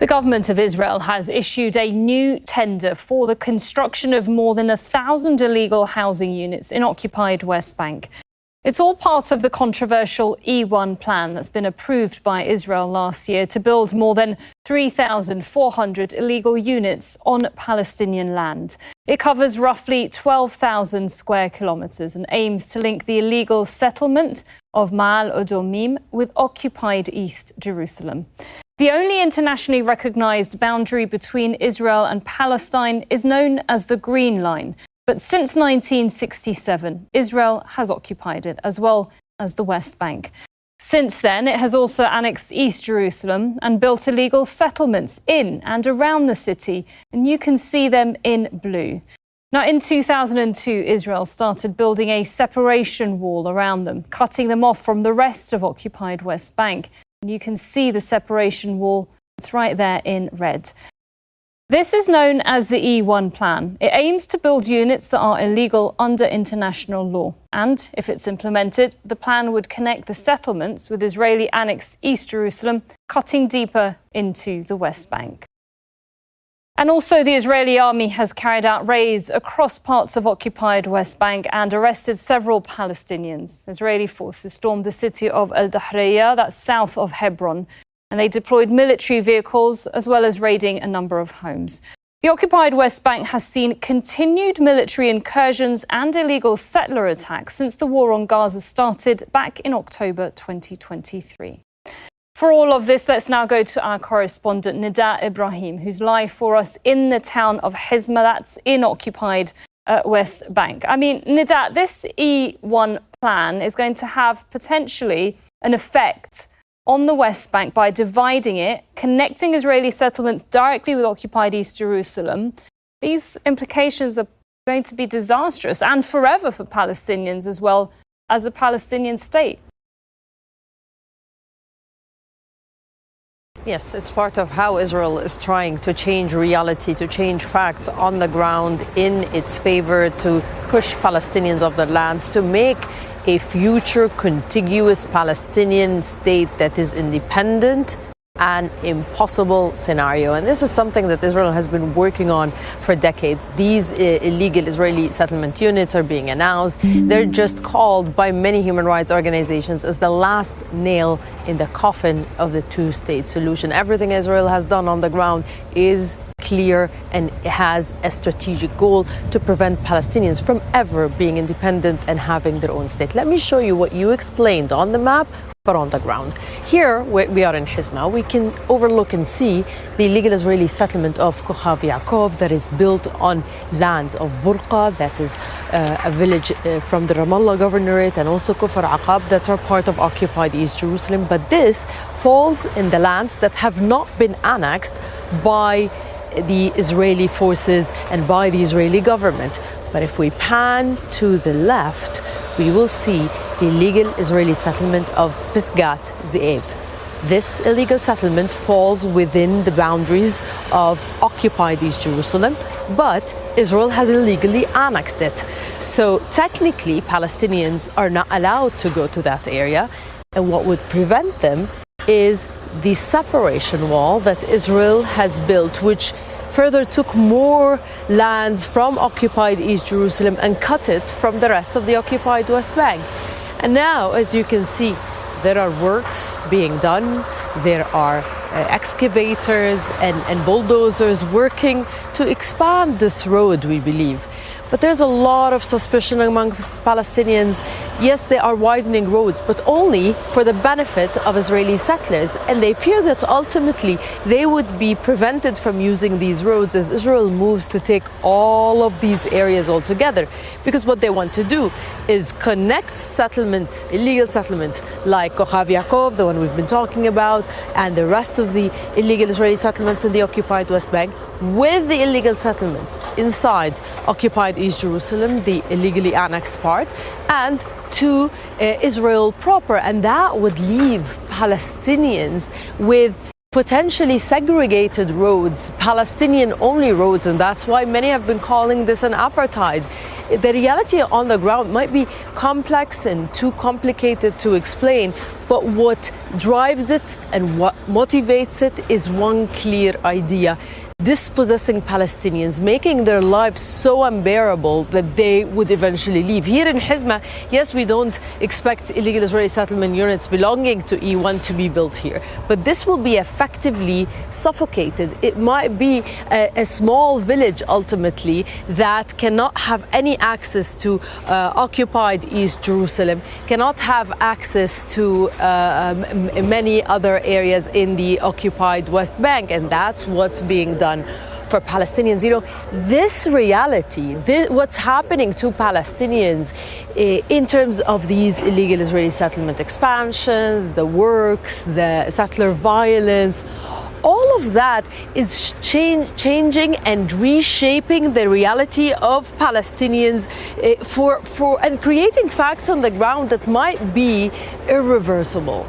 The government of Israel has issued a new tender for the construction of more than 1,000 illegal housing units in occupied West Bank. It's all part of the controversial E1 plan that's been approved by Israel last year to build more than 3,400 illegal units on Palestinian land. It covers roughly 12,000 square kilometres and aims to link the illegal settlement of Ma'al Adumim with occupied East Jerusalem. The only internationally recognised boundary between Israel and Palestine is known as the Green Line. But since 1967, Israel has occupied it, as well as the West Bank. Since then, it has also annexed East Jerusalem and built illegal settlements in and around the city, and you can see them in blue. Now, in 2002, Israel started building a separation wall around them, cutting them off from the rest of occupied West Bank. And you can see the separation wall. It's right there in red. This is known as the E1 plan. It aims to build units that are illegal under international law. And if it's implemented, the plan would connect the settlements with Israeli annexed East Jerusalem, cutting deeper into the West Bank. And also, the Israeli army has carried out raids across parts of occupied West Bank and arrested several Palestinians. Israeli forces stormed the city of Al-Dahriya, that's south of Hebron, and they deployed military vehicles as well as raiding a number of homes. The occupied West Bank has seen continued military incursions and illegal settler attacks since the war on Gaza started back in October 2023. For all of this, let's now go to our correspondent Nida Ibrahim, who's live for us in the town of Hizma, that's in occupied West Bank. I mean, Nida, this E1 plan is going to have potentially an effect on the West Bank by dividing it, connecting Israeli settlements directly with occupied East Jerusalem. These implications are going to be disastrous and forever for Palestinians as well as a Palestinian state. Yes, it's part of how Israel is trying to change reality, to change facts on the ground in its favor, to push Palestinians off their lands, to make a future contiguous Palestinian state that is independent an impossible scenario. And this is something that Israel has been working on for decades. These illegal Israeli settlement units are being announced. They're just called by many human rights organizations as the last nail in the coffin of the two-state solution. Everything Israel has done on the ground is clear and has a strategic goal to prevent Palestinians from ever being independent and having their own state. Let me show you what you explained on the map, but on the ground. Here, we are in Hizma, we can overlook and see the illegal Israeli settlement of Kochav Yaakov that is built on lands of Burqa, that is a village from the Ramallah governorate, and also Kufr Aqab that are part of occupied East Jerusalem. But this falls in the lands that have not been annexed by the Israeli forces and by the Israeli government. But if we pan to the left, we will see the illegal Israeli settlement of Pisgat Ze'ev. This illegal settlement falls within the boundaries of occupied East Jerusalem, but Israel has illegally annexed it. So technically, Palestinians are not allowed to go to that area. And what would prevent them is the separation wall that Israel has built, which further took more lands from occupied East Jerusalem and cut it from the rest of the occupied West Bank. And now, as you can see, there are works being done. There are excavators and bulldozers working to expand this road, we believe. But there's a lot of suspicion amongst Palestinians. Yes, they are widening roads, but only for the benefit of Israeli settlers. And they fear that ultimately they would be prevented from using these roads as Israel moves to take all of these areas altogether. Because what they want to do is connect settlements, illegal settlements like Kochav Yaakov, the one we've been talking about, and the rest of the illegal Israeli settlements in the occupied West Bank with the illegal settlements inside occupied East Jerusalem, the illegally annexed part, and to Israel proper. And that would leave Palestinians with potentially segregated roads, Palestinian-only roads, and that's why many have been calling this an apartheid. The reality on the ground might be complex and too complicated to explain, but what drives it and what motivates it is one clear idea: dispossessing Palestinians, making their lives so unbearable that they would eventually leave. Here in Hizma, yes, we don't expect illegal Israeli settlement units belonging to E1 to be built here, but this will be effectively suffocated. It might be a small village ultimately that cannot have any access to occupied East Jerusalem, cannot have access to many other areas in the occupied West Bank, and that's what's being done for Palestinians. You know, this reality, what's happening to Palestinians in terms of these illegal Israeli settlement expansions, the works, the settler violence, all of that is changing and reshaping the reality of Palestinians and creating facts on the ground that might be irreversible.